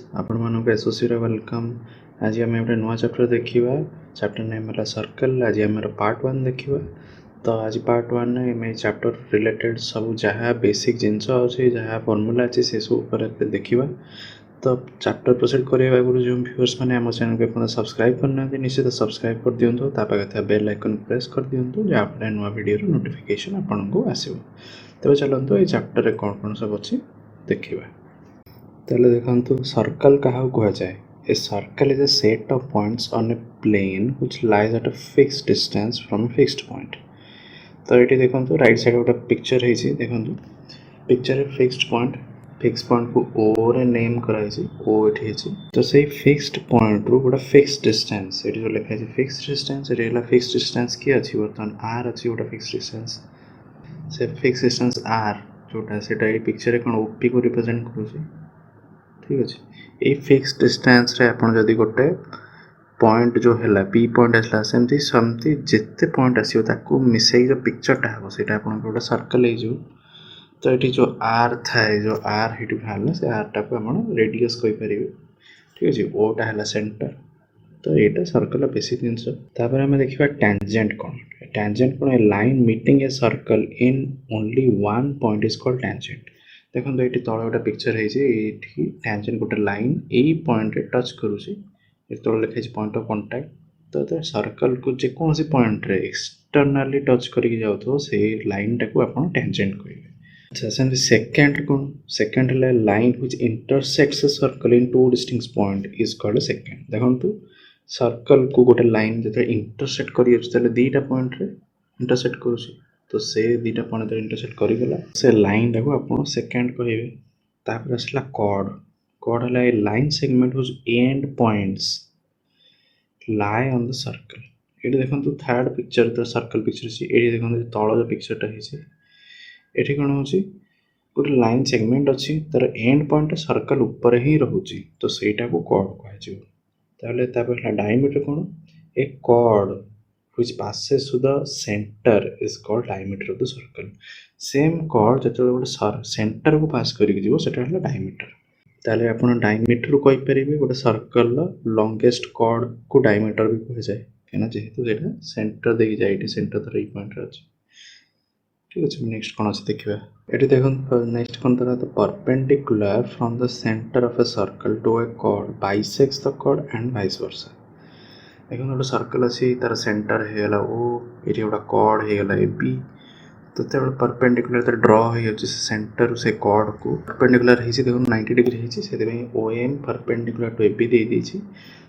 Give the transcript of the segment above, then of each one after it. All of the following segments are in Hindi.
आपण मानक एसोसिएट वेलकम। आज आम गोटे नुआ चैप्टर देखा। चैप्टर नेम है सर्कल। आज आम पार्ट 1 देखा। तो आज पार्ट 1 में चैप्टर रिलेटेड सब जहाँ बेसिक जिनस अच्छे जहाँ फॉर्मूला अच्छे से सब देखा। तो चैप्टर प्रोसीड करने आगे जो व्यूअर्स मैंने आम चैनल को सब्सक्राइब करना निश्चित सब्सक्राइब कर दिंतु। पाखे बेल आइकन प्रेस कर दिंतु जहाँफल नुआ वीडियो नोटिफिकेशन आपको आसो। तेज चलते ये चैप्टर कौन कौन सब अच्छे देखा। ताले देखंतु सर्कल कहा कहा जाए। A circle is a set of points on a plane which lies at a fixed distance from a fixed point. तो ये देखंतु राइट साइड गोटे पिक्चर है। देखंतु पिक्चर फिक्स्ड पॉइंट को ओ रे नेम कराई। ओ एठी है। तो सही फिक्स्ड पॉइंट रू गोटे फिक्स्ड डिस्टेंस ये जो लिखा है फिक्स्ड डिस्टेंस ये फिक्स्ड डिस्टेंस किए अच्छी बर्तमान आर अच्छी गोटे फिक्स्ड डिस्टेंस से फिक्स्ड डिस्टेंस आर जोटा से पिक्चर कौन ओपी को रिप्रेजेंट करुँच। ठीक अच्छे ये फिक्स डिस्टेंस रे आपण जदि गोटे पॉइंट जो है पी पॉइंट आसला सेमती जिते पॉइंट आसो ताको मिसई जो पिक्चरटा हम से गोटे सर्कल हो। तो ये जो आर थाए जो आर ये बाहर से आर टाक रेडियस कहीपर। ठीक अच्छे ओटा है सेंटर। तो यहाँ सर्कल बेसिक जिनस आम देखा टेंजेंट कौन। टेंजेंट कौन line meeting a circle in only one point is called tangent. देखो ये तले गोटे पिक्चर है टेंजेंट गोटे लाइन यही पॉइंट रे टच करुँच तले लिखाई पॉइंट ऑफ कांटेक्ट। तो सर्कल को जेकोसी पॉइंट रे एक्सटर्नाली टच करके जाऊँ से लाइन टाक आप टेंजेंट करेंगे। अच्छा सेम सेकेंड कौन सेकेंड है line which intersects a circle in two distinct point is called second. देखो सर्कल को गोटे लाइन जो इंटरसेक्ट कर दीटा पॉइंट रे इंटरसेक्ट करुँच। तो से दीटा पॉइंट इंटरसेक्ट करगला से लाइन टाक आप सेकेंड कहे। तापर आसला कॉर्ड। कॉर्ड है line segment which and points lie on the circle. ये देखो थर्ड पिक्चर तो सर्कल पिक्चर ये देखो तल जो पिक्चरटा है ये कौन हो गोटे लाइन सेगमेंट अच्छी तार एंड पॉइंट सर्कल ऊपर ही रोचे। तो सहीटा को कॉर्ड कह। डायमीटर कौन a chord which passes through the center is called diameter of the circle। Same chord जो गोटे सेंटर को पास करके जीवो सेटा है डायमीटर। ताले आपण डायमीटर को कहि परिबे गोटे सर्कल लॉन्गेस्ट कॉर्ड को डायमीटर भी कह जाए कहीं जेहेतु सेटा सेंटर दे जाए सेंटर तर पॉइंट अच्छे। ठीक अच्छे नेक्स्ट कौन अच्छे देखा ये देखो नेक्स्ट कौन तरह तो perpendicular from the centre of a circle to a chord bisects the chord and vice versa. देखो गोटे सर्कल अच्छी तार सेंटर होगा ओ ये गोटे कॉर्ड होगा ए बी। तो परपेंडिकुलर तो ड्र हो सेंटर से कॉर्ड को परपेंडिकुलर है देखो 90 डिग्री है O M perpendicular to A B दे देछि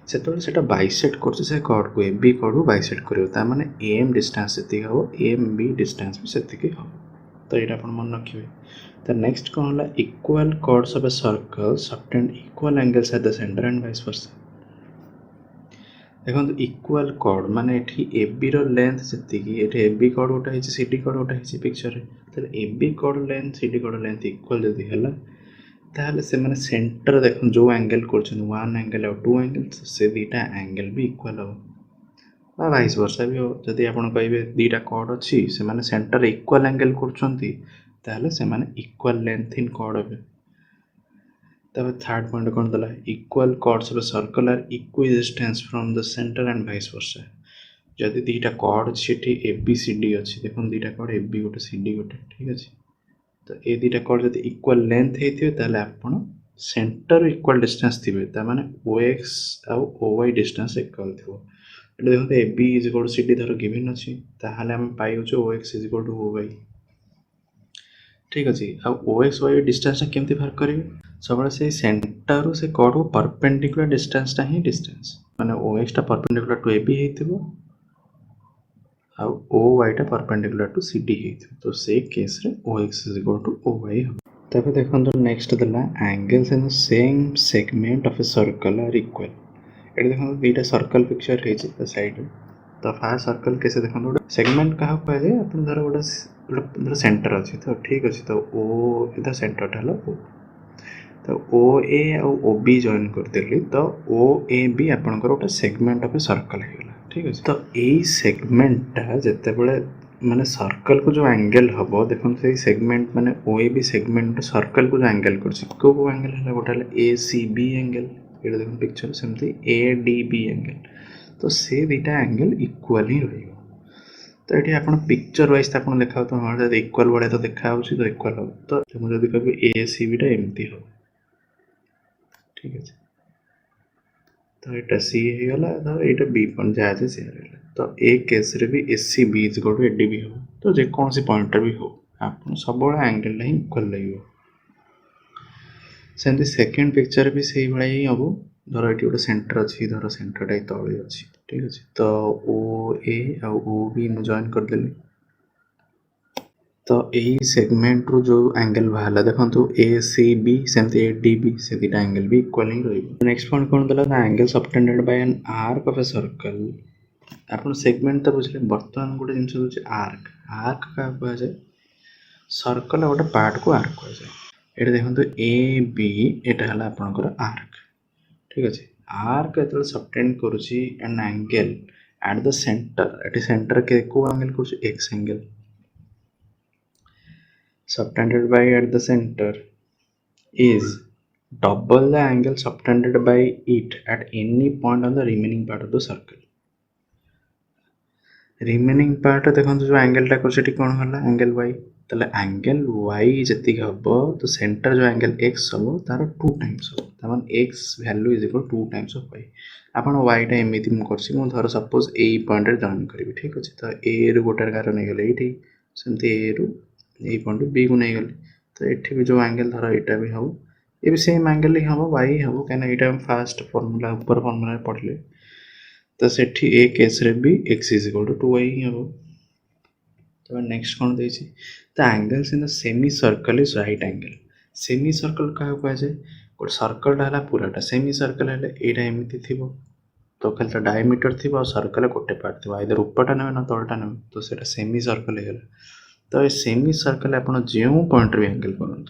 से बाइसेक्ट कर कॉर्ड को ए बी कॉर्ड को बाइसेक्ट कर माने एम डिस्टेंस से हम एम बी डिस्टेंस भी से हम। तो ये आप मन रखिए। तो नेक्स्ट कौन है equal chords of a circle subtend equal angles at the centre and vice versa. देखो इक्वल कॉर्ड माने ए बी रो लेंथ जी ए बी कॉर्ड गोटे है सी डी कॉर्ड गोटे है पिक्चर तो A B chord length C D chord length equal जदि है ताहले से माने सेंटर देखो जो एंगल कर वन एंगल और टू एंगल से दीटा एंगल भी इक्वल हो वाइस वर्सा भी हो। जदि आप कहे दीटा कॉर्ड अच्छी से माने सेंटर इक्वल एंगल कर से माने इक्वल लेंथ इन कॉर्ड हे। तब थर्ड पॉइंट कौन दला equal chords of a circle are equidistance from the centre and vice versa. जदि दीटा कॉर्ड अच्छी ए बी सी डी अच्छी देखो दीटा कॉर्ड ए बी गोटे सी डी गोटे। ठीक अच्छे तो ये दीटा कॉर्ड जब इक्वल लेंथ होते आप सेंटर इक्वल डिस्टेंस थे माने ओ एक्स आउ ओ वाई डिस्टेंस इक्वल थी। देखो A B is equal to C D धर गिवन अच्छी ताहले आम पाइबे O X is equal to O Y. ठीक अच्छे आ ओ एक्स वाई डिस्टेंस केमती बाहर करेंगे सब से सेंटर से कॉर्ड को परपेंडिकुलर डिस्टेंसटा ही डिस्टेंस माने ओ एक्सटा परपेंडिकुलर टू ए बी हो ओ वाईटा परपेंडिकुलर टू सी डी हो। तो से केस रे O X is equal to O Y हो। तब देखो नेक्स्ट दला angles in the same segment of a circle are equal. ये देखो दुईटा सर्कल पिक्चर है साइड। तो फास्ट सर्कल कैसे देखो गोटे सेगमेंट क्या कहे आप धर गोटे सेंटर अच्छे। तो ठीक अच्छे तो ओ इधर सेंटरटा है ओ तो ओ ए ओ बी जॉइन करदेली तो ओ ए बी आपंकर गोटे सेगमेंट ऑफ ए सर्कल होगा। ठीक अच्छे तो यही सेगमेंटा जिते बड़े माने सर्कल को जो एंगल हम देखो से सेगमेंट माने ओ ए बी सेगमेंट सर्कल को जो एंगल को एंगल है गोटे ए सी बी एंगल ये देखो पिक्चर सेमती ए डी बी एंगल तो से दुटा एंगल इक्वल ही रही तो ये आप पिक्चर वाइज आप देखा तो हाँ इक्वल भाया तो देखा तो इक्वल हम तो मुझे कह ए सी बीटा एमती हम ठीक है तो यहाँ सी होगा तो यहाँ बी पॉइंट जहाँ से सी रहा तो ए केस रे भी एस सी बी इज गोटे एडी भी हम तो जेकोसी पॉइंट भी हो आप सब एंगल ही इक्वल लगे सेमती सेकेंड पिक्चर भी से भाई ही हम धर ये गोटे सेंटर अच्छी धर सेंटरटा तले अच्छी ठीक अच्छे तो ओ ए ओ बी मुझे जॉइन करदेली तो यही सेगमेंट रू जो एंगल बाहर देखो ए सी बी सेमती ए डी बी से दुटा एंगल भी इक्वल ही रही नेक्स्ट पॉइंट कौन देला angle subtended bye an arc of a circle आप सेगमेंट तो बुझे बर्तमान गोटे जिन हूँ आर्क आर्क क्या कहुए सर्कल गोटे पार्ट को आर्क कहुए ये देखो ए बी यहाँ है आपंकर आर्क ठीक अच्छे आर्क जो सबटेंड करुँची an angle at the centre ये सेंटर के को एंगल कर x angle subtended by at the center is double the angle subtended by it at any point on the remaining part of the circle. remaining part देखो जो एंगल टा कर कौन है एंगल y ताले एंगल y जति हम तो सेंटर जो एंगल x हम तार 2 टाइम्स हम तमान x value is equal 2 times of y आपन y टा एमिति मु करछि मु धर सपोज ए पॉइंट रे जॉइन करबी ठीक अछि तो a रु गोटर कार नै गेले एठी सेमते a रु ए पॉइंट बी को नहीं गली तो ये भी जो एंगल धर यहाँ भी हम ये भी सेम एंगल ही हम वाई हम कहीं फास्ट फॉर्मूला ऊपर फॉर्मूला पढ़ले तो से ए केस रे भी x is equal to 2y ही हम तो नेक्स्ट कौन देछि the angles in the semicircle is right angle semicircle क्या कह जाए गोटे सर्कल है पूराटा सेमी सर्कल है यहाँ एमती थी तो खाली डायमीटर थी और सर्कल गोटे पार्ट थी आइदर ऊपरटा ने ना तलटा ने तो सेटा सेमी सर्कल हो तो ये सेमी सर्कल आप जो पॉइंट भी एंगल करूँ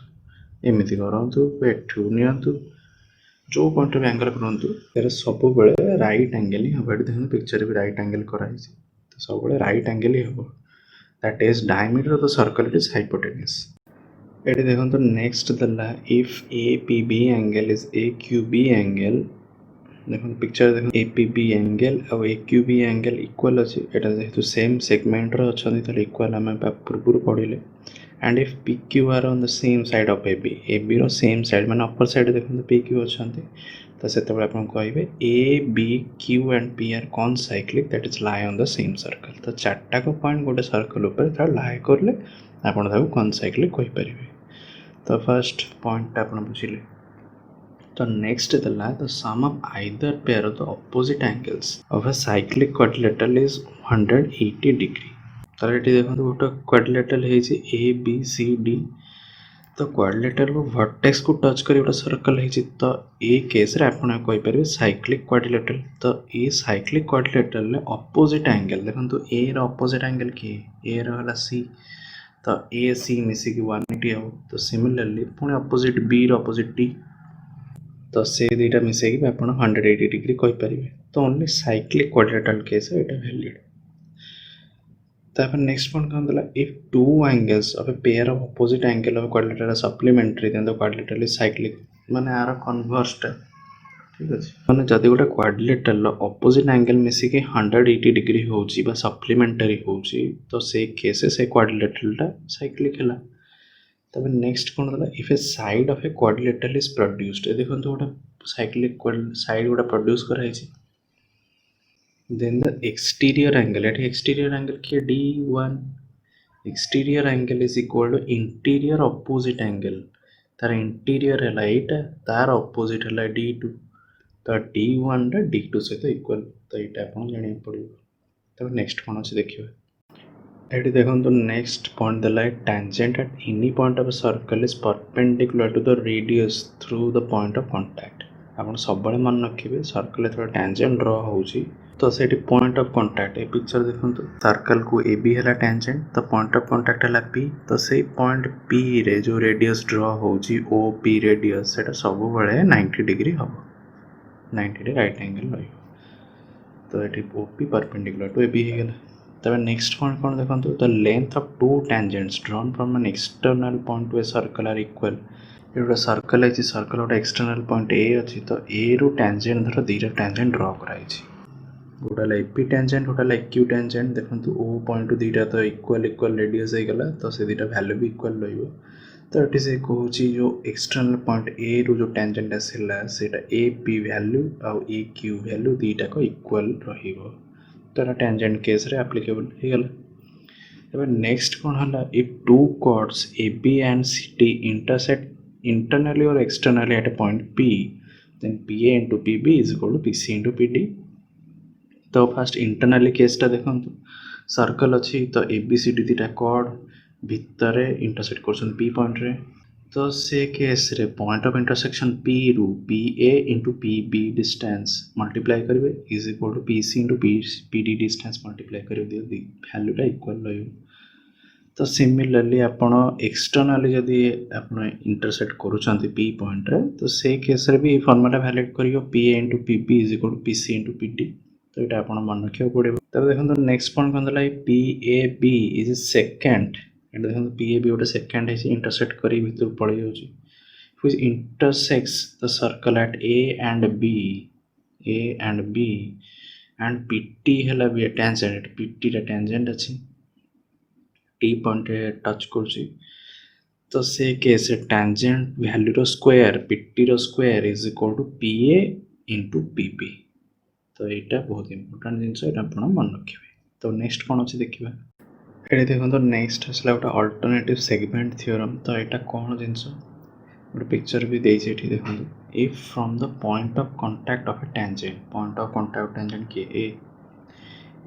एमती करूँ एठू नियंतु जो पॉइंट भी एंगल करूँ सब राइट एंगल ही हम ये देखो पिक्चर भी राइट एंगल कराई तो सब राइट एंगल ही हम that is diameter of the circle it is hypotenuse ये देखो नेक्स्ट दला if A P B angle is A Q B angle देखो पिक्चर देखो ए पी बी एंगल और A Q B angle equal अच्छे यहाँ जेहतु सेम सेगमेंट अच्छा इक्वल आम पूर्व पढ़ले and if P Q are on the same side of A B रो सेम साइड माने अपर साइड देखो पी क्यू अच्छा तो से आप कहे A B Q and P R कौन cyclic that is lie on the same circle तो चार्टा को पॉइंट गोटे सर्कल उपर लाई करले आपन कौन साइक्लिक कहीपर तो फर्स्ट पॉइंट आप बुझे तो नेक्स्ट दला the sum of either pair of the opposite angles of a cyclic quadrilateral is 180 degree तो ये देखो गोटे क्वाड्रिलेटरल है ए बी सी डी तो क्वाड्रिलेटरल को वर्टेक्स को टच कर गोटे सर्कल है तो ये केस रे आपण कहीपर साइक्लिक क्वाड्रिलेटरल तो ये साइक्लिक क्वाड्रिलेटरल ऑपोजिट एंगल देखो ए रो ऑपोजिट एंगल किए ए रो सी तो ए सी मिसिकी 180 हो तो सिमिलरली पुणी ऑपोजिट बी रो ऑपोजिट डी तो से दुईटा मिसेक आप 180 डिग्री कहीपर तो ओनली साइक्लिक क्वाड्रिलेटरल केस ये वैलिड तापर नेक्स्ट पॉइंट कौन दला if two angles of a pair of opposite angle of quadrilateral supplementary then the quadrilateral is cyclic माने आर कन्वर्स ठीक अछि माने जदि गोटे क्वाड्रिलेटरल ऑपोजिट एंगल मिसिकी 180 डिग्री होउची बा सप्लीमेंटरी होउची तो से केस से क्वाड्रिलेटरलटा साइक्लिक हैला तब नेक्स्ट कौन दला if A side of a quadrilateral is produced देखो गोटे साइक्लिक साइड गोटे प्रोड्यूस कराई देन द एक्सटीरियर एंगल किए D1 exterior angle is equal to interior opposite angle तार इंटीरियर है यहाँ तार ऑपोजिट है D2 तो D1 टा D2 सहित इक्वल तो यहाँ आप जाना पड़ो तब नेक्स्ट कौन अच्छे देखिए ये देखो नेक्स्ट पॉइंट दला tangent at any point of a circle is perpendicular to the radius through the point of contact आप सब मन रखिए सर्कल जो टेंजेंट ड्र होची तो से पॉइंट ऑफ कांटेक्ट ये पिक्चर देखो सर्कल को ए बी है टेंजेंट तो पॉइंट ऑफ कांटेक्ट है पी तो से पॉइंट पी रे जो रेडियस ड्र होची ओ पी रेडियस से सब 90 डिग्री हम 90 डिग्री राइट एंगल रही तो ये O P perpendicular to A B हो गला तब नेक्स्ट पॉइंट कौन देखो, the length of two tangents drawn from an external point to a circle are equal. ये गोटे सर्कल है, सर्कल गोटे एक्सटर्नल पॉइंट ए अच्छी, तो ए रु टेंजेंट धर दुईटा टेंजेंट ड्र कराई, गोटे एपी टेंजेंट गोटे एक्यू टेंजेंट। देखो ओ पॉइंट दुईटा तो इक्वल इक्वल रेडियस होगा, तो से दुईटा वैल्यू भी इक्वल रही। तो ये से कहूँ जो एक्सटर्नल पॉइंट ए रु जो टेंजेंट आसला से ए पी वैल्यू आउ ए क्यू वैल्यू दुईटा इक्वल रहिबो। तो ये टेंजेंट केस रे एप्लीकेबल होगला। तब नेक्स्ट कौन है, if two chords A B and C D intersect internally और externally at a point P, then P A into P B is equal to P C into P D. तो फास्ट इंटरनली केसटा देखो, सर्कल अच्छी, तो ए बी सी डी दुईटा कॉर्ड भितर इंटरसेक्ट कर पी पॉइंट रे। तो से केस रे पॉइंट ऑफ इंटरसेक्शन पी रु P A into P B distance multiply करेंगे is equal to P C into P D distance multiply करेंगे, वैल्यूटा इक्वल रही। तो सिमिलरली आपण एक्सटर्नली जदि आप इंटरसेक्ट करुँच पी पॉइंट रे, तो से केस रे भी फॉर्मूला वैलिड कर P A into P B is equal to P C into P D. तो ये आप मन रखा पड़े। तब देखो नेक्स्ट पॉइंट कौन है, P A B is second. ये देखो पी ए बी गोटे सेकेंड है इंटरसेक्ट कर भर पड़े जाऊँगी, which intersects the circle at A and B and PT है भी tangent, PT टा tangent अच्छी T पॉइंट टच कर। तो से केस tangent वैल्यू रो स्क्वायर PT रो square is equal to PA into PP। तो यहाँ बहुत इंपोर्टेंट जिनस आप मन रखिए। तो नेक्स्ट कौन अच्छे देखा, ये देखो नेक्स्ट आसला गोटे अल्टरनेटिव सेगमेंट थ्योरम। तो यहाँ कौन जिनस गोटे पिक्चर भी देखे देखो, if from the point of contact of a tangent, point of contact tangent किए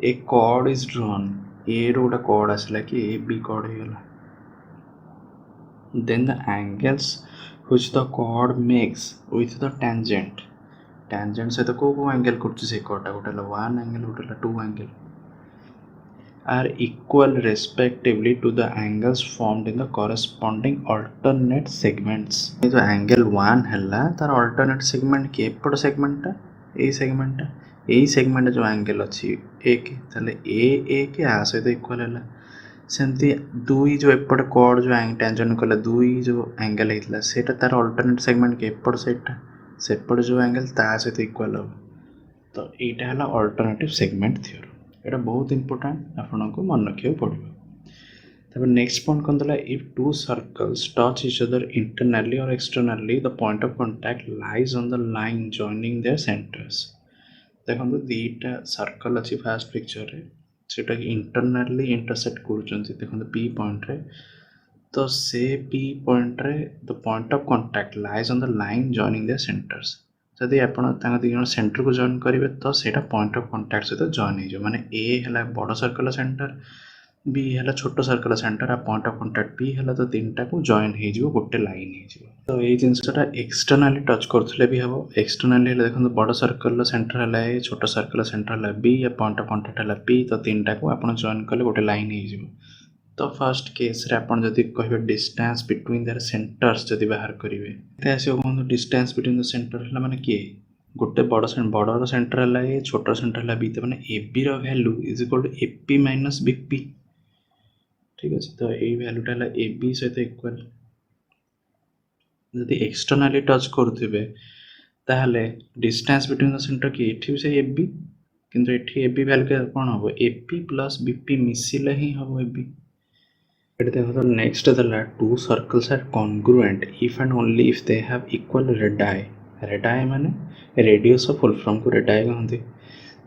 ए कॉर्ड इज ड्रॉन, ए रो गोटे कॉर्ड आसला कि ए बी कॉर्ड होगला, then the angles which the chord makes with the tangent, tangent सहित को एंगल कर कॉर्डटा, गोटे 1 एंगल गोटे 2 angle are equal respectively to the angles formed in the corresponding alternate segments। जो angle 1 है तार alternate segment के एपट सेगमेंटा ए सेगमेंटा यही सेगमेंट जो एंगल अच्छी ए के ताले ए के आ सहित इक्वल है, सेमती दुई जो एपट कॉर्ड जो टेंजेंट कला दुई जो एंगल होता है तार अल्टरनेट सेगमेंट के एपट साइडटा सेपट जो एंगल ता सहित इक्वल हो। तो यहाँ है अल्टरनेटिव सेगमेंट थ्योरम। এটা बहुत इंपोर्टेंट आपको मन रखा पड़ो। तब नेक्स्ट पॉइंट कौन था, if two circles touch each other internally और externally the point of contact lies on the line joining their centres. देखो दुईटा सर्कल अच्छी फास्ट पिक्चर रे सेटा इंटरनली इंटरसेक्ट कर देखो पी पॉइंट रे, तो से पी पॉइंट रे the point of contact lies on the line joining their centres. जदि आप दुई सेंटर को जॉइन करेंगे तो सेटा पॉइंट ऑफ कांटेक्ट सहित जॉइन हो, माने ए है बड़ सर्कल सेंटर, बी है छोट सर्कल सेंटर, आ पॉइंट ऑफ कांटेक्ट पी है, तो तीन टाक जॉइन हो गोटे लाइन हो। तो ये जिनसटा एक्सटर्नली टच करते भी हम, एक्सटर्नली देखो बड़ सर्कल सेंटर है ए, छोट सर्कल सेंटर है बी, या पॉइंट ऑफ कांटेक्ट है पी, तो तीन टाक आप जॉइन कले गोटे लाइन हो। तो फर्स्ट केस रे आपन जदि कहिबे डिस्टेंस बिटवीन देयर सेंटर्स जदि बाहर करिवे ते आसे कोन डिस्टेंस बिटवीन द सेंटर हला माने के गोटे बड़ सेंटर हला ए, छोट सेंटर हला बी, त माने ए बी रो value is equal to A P minus B P. ठीक अछि, तो ए वैल्यूटा हला ए बी सहित इक्वल। जदि एक्सटर्नली टच करथिबे ताहले डिस्टेंस बिटवीन द सेंटर के एठी से ए बी, किंतु एठी ए बी वैल्यू के कोन हो A P plus B P मिसिले ही हो ए बी। देखो next two circles are congruent if and only if they have equal radii. Radii माने रेडियस ऑफ फुलफ्रॉम को रेडाई कहते।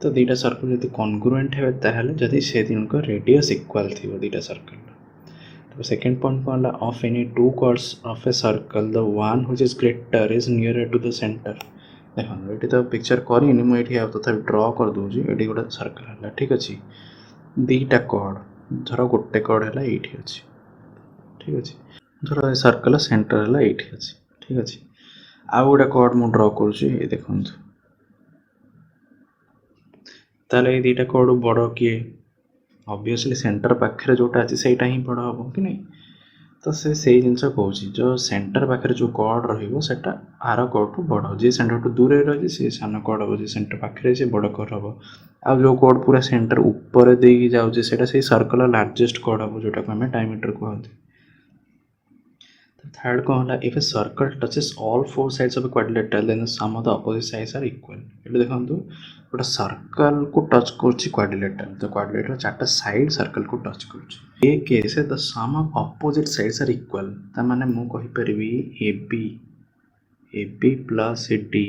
तो दुईटा सर्कल जब कॉन्ग्रुएंट है ताहले जदि से दिन को रेडियस इक्वल थी दुईटा सर्कल। तो सेकंड पॉइंट कौन है, of any two chords of a circle the one which is greater is near to the centre. देखो ये तो पिक्चर करनी मुझे तथा ड्र कर दूसरी, ये गोटे सर्कल है ठीक अच्छे, दुईटा कॉर्ड धर गोटे कॉर्ड है ये अच्छे, ठीक अच्छे, धर सर्कल सेंटर है ये अच्छे, ठीक अच्छे। आउ गोटे कॉर्ड मु ड्र कर देखूँ, ताले ये दुईटा कॉर्ड बड़ किए ऑब्वियसली सेंटर पाखे जोटा अच्छे से ही बड़ हम कि नहीं। तो से जिनस कौन जो सेंटर पाखे जो कॉर्ड रहा आर कॉर्ड बड़ जी सेंटर टू दूर रही सी सान कॉर्ड हम जी सेंटर पाखे से बड़ कॉर्ड हम आ जो कॉर्ड पूरा सेंटर ऊपर दे जाऊँगा से सर्कल लार्जेस्ट कॉर्ड हम जोटा आम डायमीटर कहते थर्ड कौन है if a circle touches all four sides of a quadrilateral then the sum of the opposite sides are equal ये देखो गोटे सर्कल को टच कर क्वाड्रिलेटरल तो क्वाड्रिलेटरल चार्टा साइड सर्कल को टच कर ए case the sum of opposite sides are equal ता माने मु कहि परिबी A B plus A D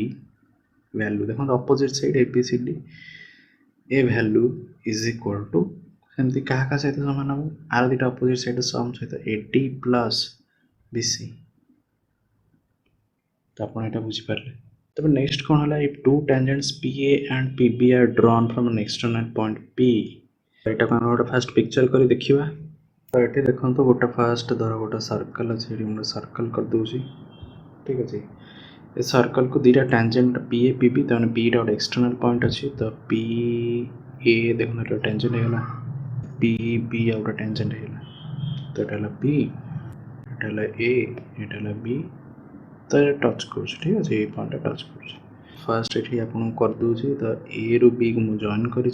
value देखो opposite side A B C D A value is equal to सेमती क्या सहित सामान हम आर दुटा अपोजिट साइड सम सहित ए डी प्लस BC तो आप बुझीपारे तब नेक्स्ट कौन है if two tangents PA and PB are drawn from an external point P एटा को गोटे फास्ट पिक्चर करी देखिबा तो ये देखो गोटे फास्ट धर गोटे सर्कल अच्छे गोटे सर्कल कर दूसरी ठीक अच्छे ये सर्कल को दीटा टेंजेंट PA PB तो P टा गोटे एक्सटर्नल पॉइंट अच्छी तो PA देखो टेंजेंट होगा PB आ गोटे टेंजेंट होगा तो ये P ए ये बी तो ये टच कर ठीक अच्छे ये पॉइंट टच कर फास्ट ये आपको कर दूसरी तो ए रु बी को मुझे जॉइन कर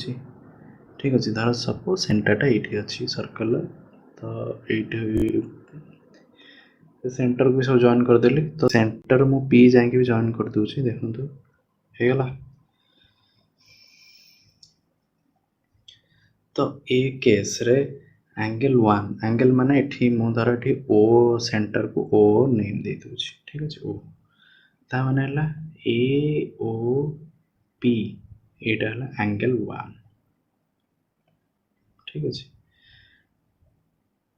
ठीक अच्छे धर सपोज सेंटरटा ये अच्छी सर्कल तो ये सेंटर को सब जॉइन करदेली तो सेंटर मु पी जाकि भी जॉइन कर दूसरी देखो होगला तो ए केस रे एंगल 1 एंगल माने एठी मु धर एठी ओ सेंटर को ओ नेम दे दूची ठीक अछि ओ ता माने हला ए ओ पी एटा हला एंगल 1 ठीक अछि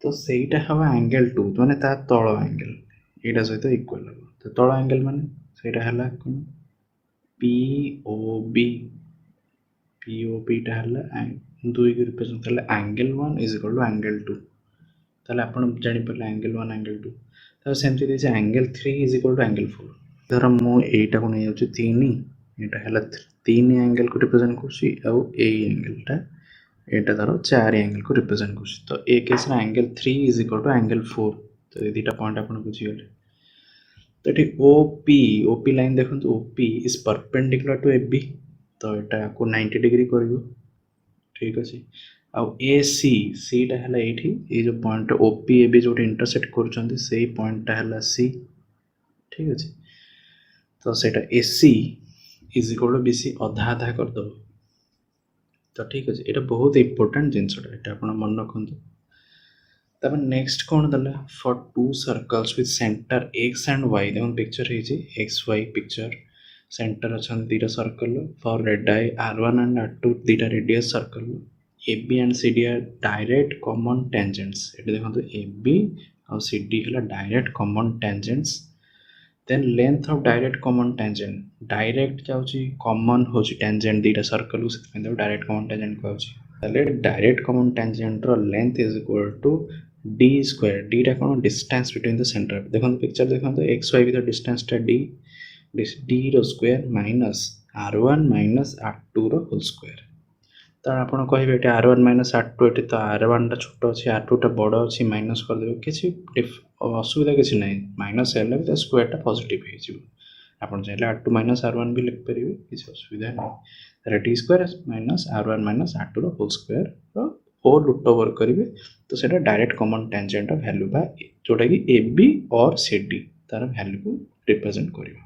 तो सेटा हवा एंगल 2 माने ता तळ एंगल एटा सहित इक्वल हो तो तळ एंगल माने सेटा हला कोन पी ओ बी टा हला 2 के रिप्रेजेंट हला angle 1 is equal to angle 2 ताले आपण जानि पले एंगल 1 एंगल 2 तो सेमति this angle 3 is equal to angle 4 धर मु एटा को नै जाउची 3 एटा हला 3 एंगल को रिप्रेजेंट करसी आ ए एंगल टा एटा धर 4 एंगल को रिप्रेजेंट करसी तो ए केस रा angle 3 is equal to angle 4 तो ये दीटा पॉइंट आपण बुझी गले तो एठी ओपी लाइन देखंतु OP is perpendicular to AB तो एटा को 90 डिग्री करियो ठीक अच्छे आउ ए सी टा है ये जो पॉइंट ओपी ए बी जो इंटरसेक्ट कर से पॉइंट टा है सी ठीक अच्छे तो सेटा ए सी इज इक्वल टू BC अधा अधा करदे तो ठीक अच्छे ये बहुत इंपोर्टेंट जिनसटा आप मन रखु तब नेक्स्ट कौन दला for two circles with centre X and Y देखो पिक्चर है एक्स वाई पिक्चर सेंटर अच्छा दीटा circle for radii R1 एंड R2 दीटा radius circle AB and CD are direct common tangents ये देखो AB और CD है direct common tangents then length of direct common tangent direct जाउची कॉमन हो टेंजेंट दीटा सर्कल से डायरेक्ट कॉमन टेंजेंट कहूँ डायरेक्ट कॉमन टेंजेंट रो length is equal to d square d टा कौन डिस्टेंस बिटवीन द सेंटर देखो पिक्चर देखो XY विथ डिस्टेंस टा d d रो square minus R1 minus R2 रो होल स्क्वायर तो आपण कहबे एटा R1 माइनस R2 एटी तो R1 टा छोटो अछि R2 टा बड़ अछि माइनस कर देबे किछि असुविधा किछि नै माइनस हेले तो स्क्वायर टा पॉजिटिव हे जिवो आपण चाहिले R2 माइनस R1 भी लिख परिबे किछि असुविधा नै तर d square minus R1 minus R2 रो whole square rho whole root over करिवे तो सेटा direct common tangent of value बा जोटा कि AB और CD तार वैल्यू को रिप्रेजेंट करिवो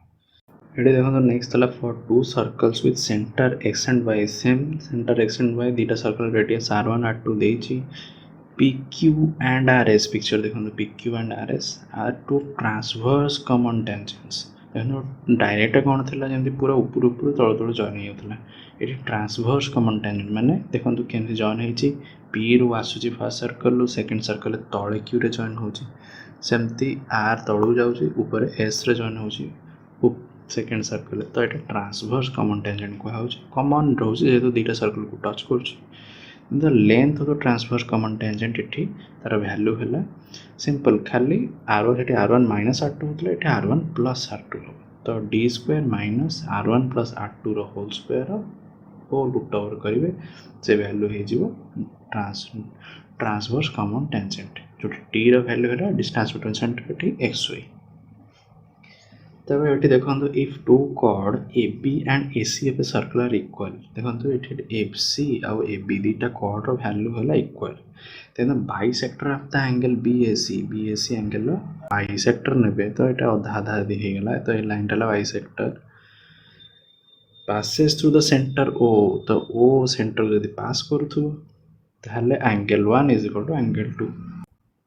ये देखो नेक्स्ट तला for two circles with centre x and y same centre x and y दीटा सर्कल रेडियस R1 R2 देछि PQ एंड RS पिक्चर देखो PQ and RS are two transverse common tangents देखो डायरेक्ट कौन थिला जेंति पूरा ऊपर ऊपर तळ तळ जॉइन होतला एटी ट्रांसवर्स कॉमन टेंजेंट माने देखो केमति जॉइन हेछि P रु आसुची फर्स्ट सर्कल रु सेकंड सर्कल तळे Q रे जॉइन होछि सेमति R तळु जाउची ऊपर S रे जॉइन होछि सेकेंड सर्कल तो ये ट्रांसवर्स कॉमन टेंजेंट कहूँ कॉमन रोज जेहेतु दीटा सर्कल को टच कर length of transverse common tangent ये तार वैल्यू है सिंपल खाली R1 माइनस R2 होता है R1 प्लस R2 तो d square minus R1 plus R2 रो whole square whole root over करेंगे से वैल्यू हो ट्रांसवर्स कॉमन टेंजेंट जो टी रो वैल्यू है distance between centre T X Y. तब ये देखो if two chord A B and A C of circle are equal देखो ये एफ सी आउ ए बी दुटा कॉर्ड वैल्यू है equal then bisector of the angle B A C angle bisector ने तो ये अधा आधा हो गला तो ये लाइन टा bisector passes through the center O तो O सेंटर जदि पास करूथु ताहले angle 1 is equal to angle 2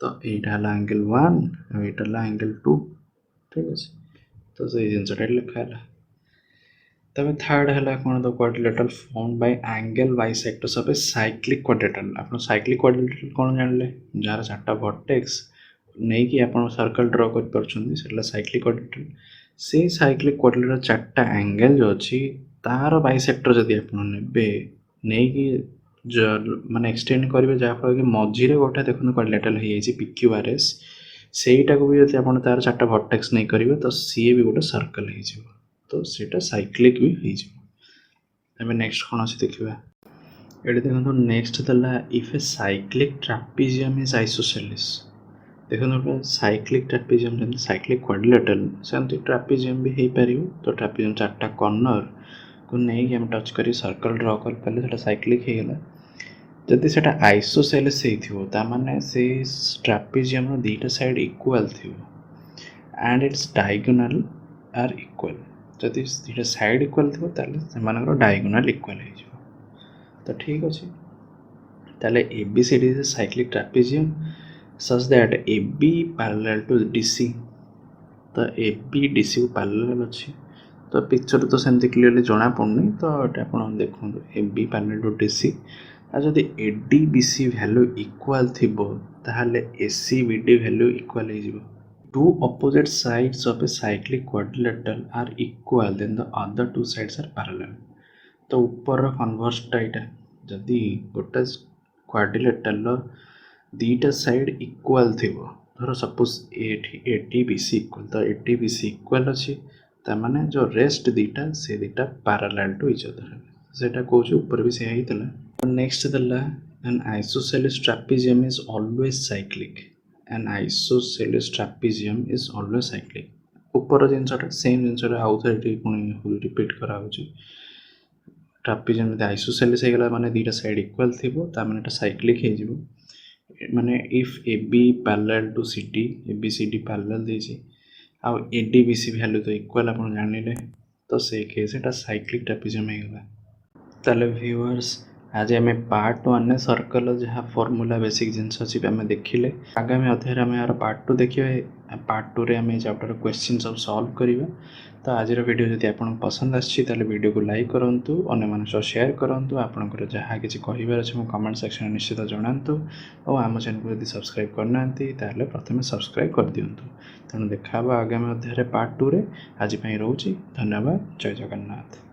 तो एटा हला एंगल 1 और एटा हला एंगल 2 ठीक अछि तो से जिनसटा लिखा है। तब थर्ड है कौन the quadrilateral form by angle bisectors of a cyclic quadrilateral आप साइक्लिक क्वाड्रिलेटरल कौन जानले जार चारटा वर्टेक्स नहीं कि आप सर्कल ड्रॉ कर परछन सेला साइक्लिक क्वाड्रिलेटरल से साइक्लिक क्वाड्रिलेटरल चारटा एंगल जो अछि तार बाइसेक्टर जदि आप नेबे नहीं कि माने एक्सटेंड करेंगे जहाँफल कि मझीरे गोटे देखो क्वाड्रिलेटरल हो जाए PQRS सेटा को भी जब आप तार चार्टा वर्टेक्स नहीं करेंगे तो सी भी गोटे सर्कल हो तो सीटा साइक्लिक भी हो। नेक्स्ट कौन अच्छे देखा ये देखो नेक्स्ट देला if a cyclic trapezium is isosceles देखो साइक्लिक ट्रापेजियम जब साइक्लिक क्वाड्रिलेटरल सेमती ट्रापेजियम भी हो पार तो ट्रापेजियम चार्टा कॉर्नर को नहीं कि हम टच कर सर्कल ड्रॉ कर पारे साइक्लिक हो गला जदि से आइसोसेलेस होता माने से ट्रापेजियम दुईटा साइड इक्वल थी and its diagonal are equal जदि दुईटा साइड इक्वल थी से डायगोनल इक्वल हो तो ठीक अच्छे ताले A B C D is cyclic trapezium such that A B parallel to D C तो ए बी डी सी को पैरेलल अच्छी तो पिक्चर तो सेमती क्लीयरली जना पड़नी तो ये आप देखो A B parallel to D C जदि A D B C value equal थी ताहले A C B D value equal हो two opposite sides of a cyclic quadrilateral are equal then the other two sides are parallel तो ऊपर कन्वर्सटा यहाँ जदि गोटे क्वाड्रिलेटरल दुईटा साइड इक्वल थी धर suppose A T B C equal तो A T B C equal अच्छी ताने जो रेस्ट दुईटा से दुईटा पैरेलल टू इच अदर सेटा कौच ऊपर भी से नेक्स्ट देला N isosceles trapezium is always cyclic N isosceles trapezium is always cyclic ऊपर जिनसा सेम जिनसा आउ थे रिपीट करा ट्रापेजियम आइसोसेलेस हो गला माने दुईटा साइड इक्वल थी ताने साइक्लिक हो माने if A B parallel to C D A B C D parallel देछि आ A D B C value तो इक्वल आप जानिले तो से केस एटा साइक्लिक ट्रापेजियम हो गला। ताले व्यूअर्स आज आम पार्ट 1 ने सर्कल जहाँ फॉर्मूला बेसिक जिनस अच्छी आम देखिले आगामी अध्याय आम यार पार्ट 2 देखिए पार्ट 2 रे आम चैप्टर क्वेश्चन सब सॉल्व करवा तो आज वीडियो जब आपको पसंद आसी वीडियो को लाइक करूँ अन्य मान शेयर करूँ आपंकर जहाँ किसी कहबार अच्छे कमेंट सेक्शन में निश्चित जनातु और आम चैनल को यदि सब्सक्राइब करना प्रथम सब्सक्राइब कर दिंतु तेणु देखा आगामी अध्याय पार्ट 2 रे आज रोचे धन्यवाद जय जगन्नाथ।